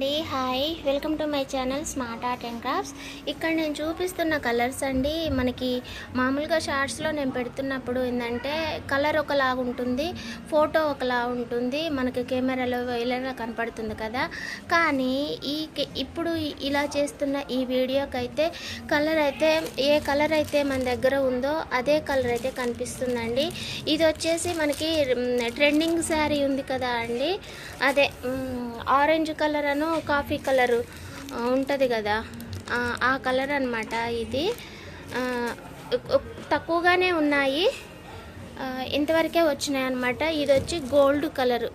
అండి. Hi, welcome to my channel smart art and crafts. ఇక్కడ నేను చూపిస్తున్న కలర్స్ అండి, మనకి మామూలుగా షార్ట్స్లో నేను పెడుతున్నప్పుడు ఏంటంటే కలర్ ఒకలాగా ఉంటుంది, ఫోటో ఒకలా ఉంటుంది, మనకి కెమెరాలో ఇలా కనపడుతుంది కదా. కానీ ఇప్పుడు ఇలా చేస్తున్న ఈ వీడియోకి అయితే కలర్ అయితే ఏ కలర్ అయితే మన దగ్గర ఉందో అదే కలర్ అయితే కనిపిస్తుందండి. ఇది వచ్చేసి మనకి ట్రెండింగ్ శారీ ఉంది కదా అండి, అదే ఆరెంజ్ కలర్ అను కాఫీ కలరు ఉంటుంది కదా, ఆ కలర్ అనమాట. ఇది తక్కువగానే ఉన్నాయి, ఇంతవరకే వచ్చినాయి అనమాట. ఇది వచ్చి గోల్డ్ కలరు,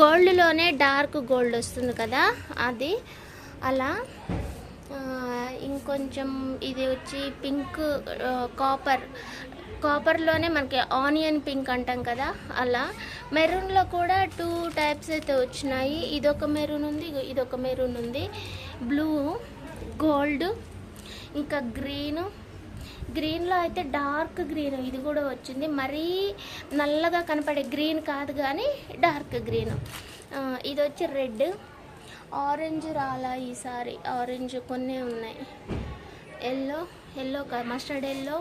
గోల్డ్లోనే డార్క్ గోల్డ్ వస్తుంది కదా అది. అలా ఇంకొంచెం ఇది వచ్చి పింక్, కాపర్లోనే మనకి ఆనియన్ పింక్ అంటాం కదా అలా. మెరూన్లో కూడా 2 టైప్స్ అయితే వచ్చినాయి. ఇదొక మెరూన్ ఉంది, ఇదొక మెరూన్ ఉంది. బ్లూ, గోల్డ్, ఇంకా గ్రీన్లో అయితే డార్క్ గ్రీన్ ఇది కూడా వచ్చింది. మరీ నల్లగా కనపడే గ్రీన్ కాదు కానీ డార్క్ గ్రీన్. ఇది వచ్చి రెడ్, ఆరెంజ్ రాలా ఈసారి, ఆరెంజ్ కొన్ని ఉన్నాయి. ఎల్లో మస్టర్డ్ ఎల్లో,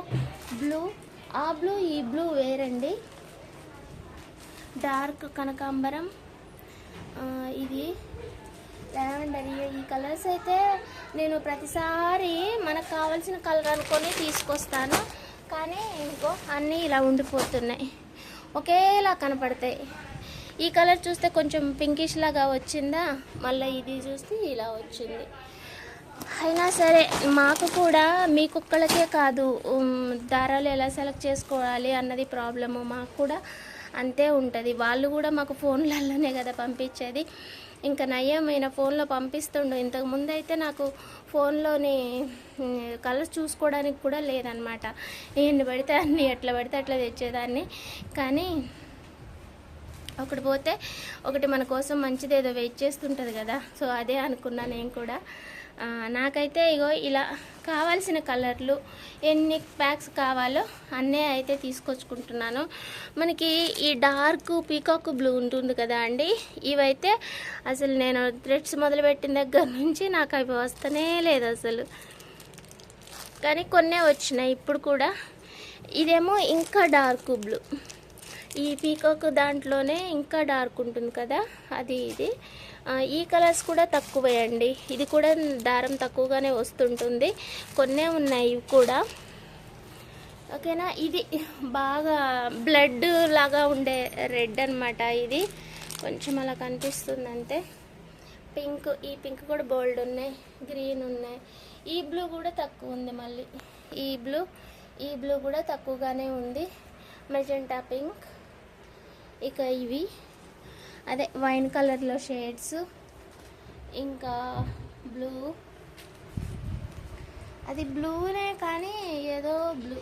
బ్లూ, ఆ బ్లూ ఈ బ్లూ వేరండి. డార్క్ కనకాంబరం, ఇది లావెండర్. ఈ కలర్స్ అయితే నేను ప్రతిసారి మనకు కావాల్సిన కలర్ అనుకొని తీసుకొస్తాను, కానీ ఇంకో అన్నీ ఇలా ఉండిపోతున్నాయి, ఒకేలా కనపడతాయి. ఈ కలర్ చూస్తే కొంచెం పింకిష్ లాగా వచ్చిందా, మళ్ళీ ఇది చూస్తే ఇలా వచ్చింది. అయినా సరే మాకు కూడా మీకొక్కళ్ళకే కాదు దారాలు ఎలా సెలెక్ట్ చేసుకోవాలి అన్నది ప్రాబ్లము, మాకు కూడా అంతే ఉంటుంది. వాళ్ళు కూడా మాకు ఫోన్లలోనే కదా పంపించేది. ఇంకా నయ్యమైన ఫోన్లో పంపిస్తుండు. ఇంతకుముందు అయితే నాకు ఫోన్లోని కలర్స్ చూసుకోవడానికి కూడా లేదనమాట. ఎన్ని పడితే అన్ని, ఎట్లా పడితే అట్లా తెచ్చేదాన్ని. కానీ ఒకటి పోతే ఒకటి మన కోసం మంచిది ఏదో వెయిట్ చేస్తుంటుంది కదా, సో అదే అనుకున్నా నేను కూడా. నాకైతే ఇగో ఇలా కావాల్సిన కలర్లు ఎన్ని ప్యాక్స్ కావాలో అన్నీ అయితే తీసుకొచ్చుకుంటున్నాను. మనకి ఈ డార్క్ పీకాక్ బ్లూ ఉంటుంది కదా అండి, ఇవైతే అసలు నేను థ్రెడ్స్ మొదలుపెట్టిన దగ్గర నుంచి నాకు అవి వస్తూనే లేదు అసలు, కానీ కొన్నే వచ్చినాయి ఇప్పుడు కూడా. ఇదేమో ఇంకా డార్క్ బ్లూ, ఈ పీకాక్ దాంట్లోనే ఇంకా డార్క్ ఉంటుంది కదా అది. ఇది ఈ కలర్స్ కూడా తక్కువే అండి, ఇది కూడా దారం తక్కువగానే వస్తుంటుంది, కొన్నే ఉన్నాయి ఇవి కూడా. ఓకేనా. ఇది బాగా బ్లడ్ లాగా ఉండే రెడ్ అనమాట. ఇది కొంచెం అలా కనిపిస్తుంది అంతే. పింక్, ఈ పింక్ కూడా బోల్డ్ ఉన్నాయి, గ్రీన్ ఉన్నాయి. ఈ బ్లూ కూడా తక్కువ ఉంది మళ్ళీ, ఈ బ్లూ కూడా తక్కువగానే ఉంది. మెజెంటా పింక్, ఇక ఇవి అదే వైన్ కలర్లో షేడ్స్, ఇంకా బ్లూ, అది బ్లూనే కానీ ఏదో బ్లూ,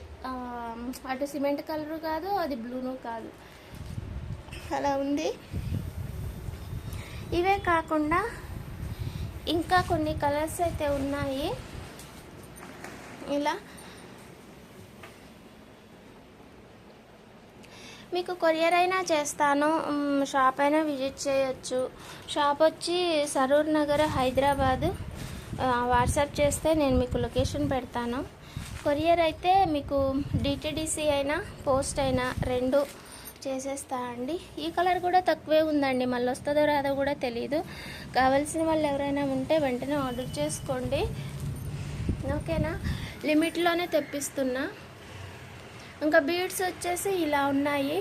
అటు సిమెంట్ కలరు కాదు, అది బ్లూను కాదు, అలా ఉంది. ఇవే కాకుండా ఇంకా కొన్ని కలర్స్ అయితే ఉన్నాయి. ఇలా మీకు కొరియర్ అయినా చేస్తాను, షాప్ అయినా విజిట్ చేయొచ్చు. షాప్ వచ్చి సరూర్ నగర్, హైదరాబాదు. వాట్సాప్ చేస్తే నేను మీకు లొకేషన్ పెడతాను. కొరియర్ అయితే మీకు డిటిడిసి అయినా పోస్ట్ అయినా 2 చేసేస్తా అండి. ఈ కలర్ కూడా తక్కువే ఉందండి, మళ్ళీ వస్తుందో రాదో కూడా తెలీదు. కావాల్సిన వాళ్ళు ఎవరైనా ఉంటే వెంటనే ఆర్డర్ చేసుకోండి, ఓకేనా. లిమిట్లోనే తెప్పిస్తున్నా. ఇంకా బీడ్స్ వచ్చేసి ఇలా ఉన్నాయి.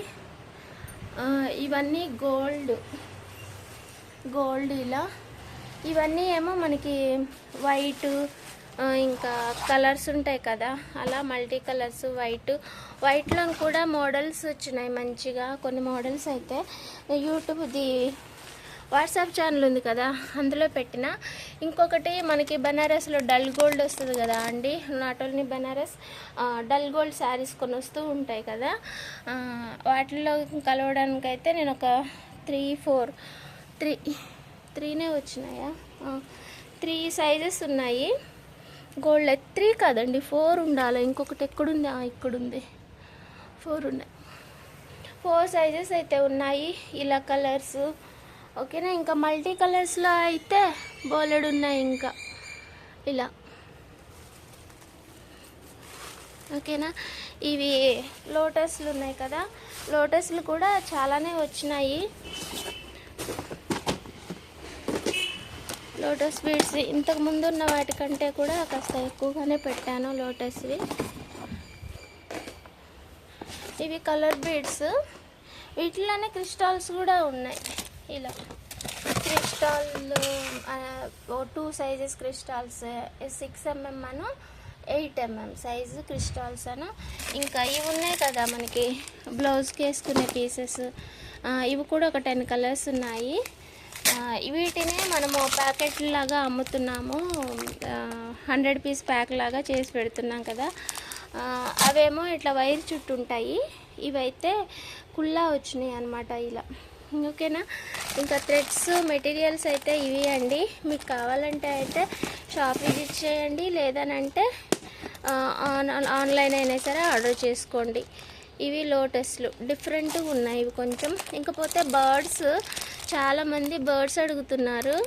ఇవన్నీ గోల్డ్ ఇలా. ఇవన్నీ ఏమో మనకి వైట్, ఇంకా కలర్స్ ఉంటాయి కదా అలా మల్టీ కలర్స్. వైట్లో కూడా మోడల్స్ వచ్చినాయి మంచిగా, కొన్ని మోడల్స్ అయితే యూట్యూబ్ది వాట్సాప్ ఛానల్ ఉంది కదా అందులో పెట్టిన. ఇంకొకటి మనకి బనారస్లో డల్ గోల్డ్ వస్తుంది కదా అండి, not only Banaras, dull gold saris కొన్ని వస్తూ ఉంటాయి కదా, వాటిల్లో కలవడానికి అయితే నేను ఒక 3-4 వచ్చినాయా, 3 సైజెస్ ఉన్నాయి. గోల్డ్ 3 కాదండి 4 ఉండాలి. ఇంకొకటి ఎక్కడుంది, ఇక్కడుంది, 4 ఉన్నాయి. 4 సైజెస్ అయితే ఉన్నాయి. ఇలా కలర్స్ ఓకేనా. ఇంకా మల్టీ కలర్స్లో అయితే బోలెడు ఉన్నాయి ఇంకా ఇలా. ఓకేనా. ఇవి లోటస్లు ఉన్నాయి కదా, లోటస్లు కూడా చాలానే వచ్చినాయి. లోటస్ బీడ్స్ ఇంతకు ముందు ఉన్న వాటికంటే కూడా కాస్త ఎక్కువగానే పెట్టాను లోటస్వి. ఇవి కలర్ బీడ్స్, వీటిలోనే క్రిస్టాల్స్ కూడా ఉన్నాయి ఇలా. క్రిస్టాల్ 2 సైజెస్ క్రిస్టాల్స్, 6 mm అను 8 mm సైజు క్రిస్టాల్స్ అను. ఇంకా ఇవి ఉన్నాయి కదా మనకి బ్లౌజ్కి వేసుకునే పీసెస్, ఇవి కూడా ఒక 10 కలర్స్ ఉన్నాయి. వీటిని మనము ప్యాకెట్ లాగా అమ్ముతున్నాము, 100 పీస్ ప్యాక్ లాగా చేసి పెడుతున్నాం కదా. అవేమో ఇట్లా వైర్ చుట్టూ ఉంటాయి, ఇవైతే కుల్లా వచ్చినాయి అన్నమాట ఇలా. ఓకేనా. ఇంకా థ్రెడ్స్ మెటీరియల్స్ అయితే ఇవి అండి. మీకు కావాలంటే అయితే షాప్ విజిట్ చేయండి, లేదనంటే ఆన్లైన్ అయినా సరే ఆర్డర్ చేసుకోండి. ఇవి లోటస్లు డిఫరెంట్గా ఉన్నాయి ఇవి కొంచెం. ఇంకపోతే బర్డ్స్, చాలామంది బర్డ్స్ అడుగుతున్నారు.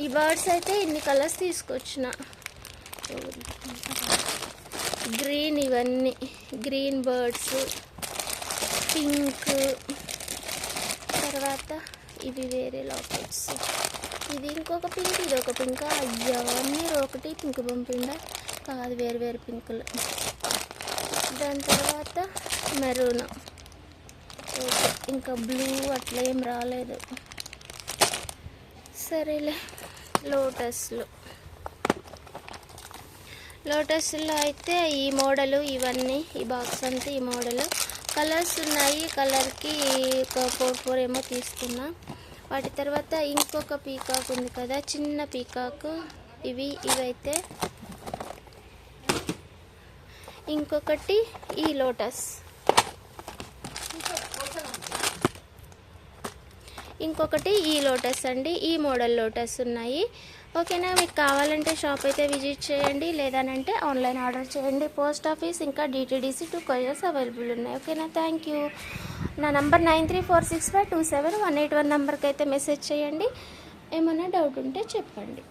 ఈ బర్డ్స్ అయితే ఇన్ని కలర్స్ తీసుకొచ్చిన. గ్రీన్, ఇవన్నీ గ్రీన్ బర్డ్స్, పింక్, తర్వాత ఇవి వేరే లాకెట్స్, ఇది ఇంకొక పింక్, ఇది ఒక పింక్. అయ్యా మీరు ఒకటి పింక్ పంపిండా కాదు, వేరు వేరు పింకులు. దాని తర్వాత మెరూన్, ఓకే. ఇంకా బ్లూ అట్లా ఏం రాలేదు. సరేలే. లోటస్లో అయితే ఈ మోడలు, ఇవన్నీ ఈ బాక్స్ అంతా ఈ మోడలు. కలర్స్ ఉన్నాయి, కలర్కి ఒక 4 ఏమో తీసుకున్నా. వాటి తర్వాత ఇంకొక పీకాక్ ఉంది కదా, చిన్న పీకాక్, ఇవైతే. ఇంకొకటి ఈ లోటస్, ఇంకొకటి ఈ లోటస్ అండి. ఈ మోడల్ లోటస్ ఉన్నాయి. ఓకేనా. మీకు కావాలంటే షాప్ అయితే విజిట్ చేయండి, లేదనంటే ఆన్లైన్ ఆర్డర్ చేయండి. పోస్ట్ ఆఫీస్ ఇంకా DTDC 2 కొరియర్స్ అవైలబుల్ ఉన్నాయి. ఓకేనా. Thank you. నా నంబర్ 9346527181 నెంబర్కి అయితే మెసేజ్ చేయండి. ఏమైనా డౌట్ ఉంటే చెప్పండి.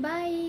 బాయ్.